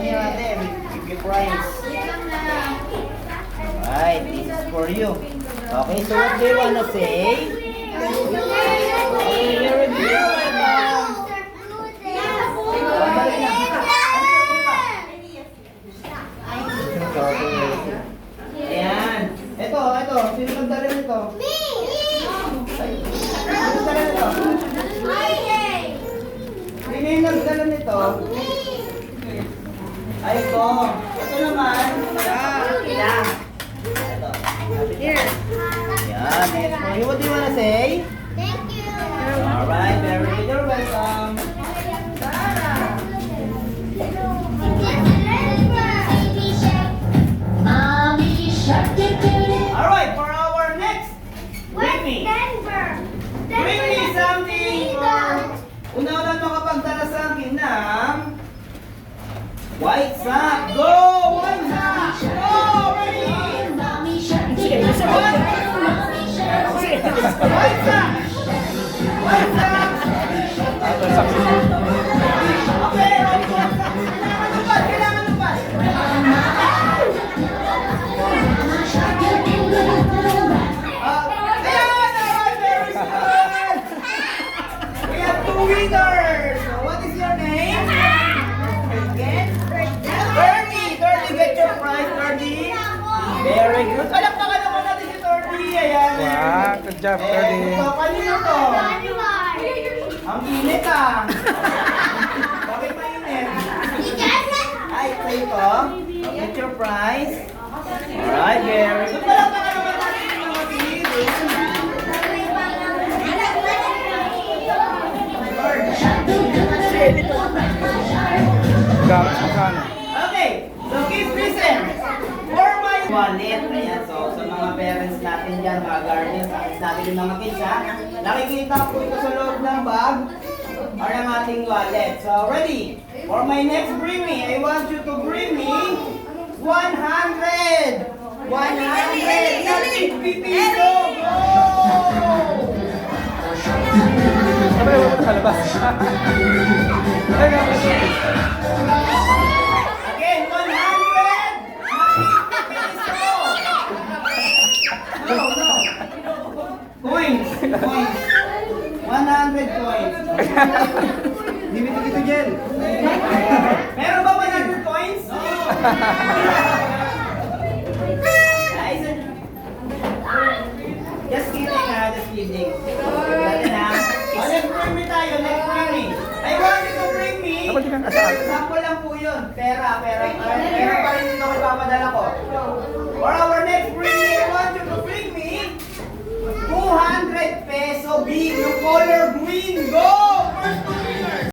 Mamaya natin, give you prize. Alright, this is for you. Okay, so what do you wanna say? Okay, you're ready. Ayan. Ito. Sino nagdala nito? Ay, sino nagdala nito? Sino yung nagdala nito? Ay, ito. Ito naman. Ilang. Ito. Here. Ayan, next for you. What do you wanna say? Thank you. Alright, very good. You're welcome. Alright, for our next, bring me something for una-una makapagdala sa akin ng white sock. Go! White sock! Go! Ready! White sock! White sock! Okay, white sock! Kailangan lupad! Winners! So what is your name? Birdie! Birdie, get your prize, Birdie! Very good. Palakpakan naman natin si Birdie. Ayan. Wow, good job, Birdie. Ito, kanino to? Ang init ah. Bakit mainit? Ay, ito ito. Get your prize. Alright, very good. Palakpakan naman natin si Birdie. Gamit mo sana. Okay, so kids listen. For my wallet, ayan, so sa mga parents natin dyan, mga guardians, natin yung mga kids ha, nakikita ko ito sa loob ng bag or ng ating wallet. So ready? For my next bring me, I want you to bring me 100! 100! Not 50 piso! Go! Sabay, wala mo kalabas. Ay, Again, 100! No. Coins. 100 coins. limited ito, Jen. Meron ba 100 coins? Just kidding ha, just kidding. Let's bring me tayo, let's bring me. I want you to bring me. Dapat di kang kasal. Sample lang po yun. Pera pa rin dito ko ipapadala ko. For our next bring me, I want you to bring me 200 peso bill, yung color green. Go!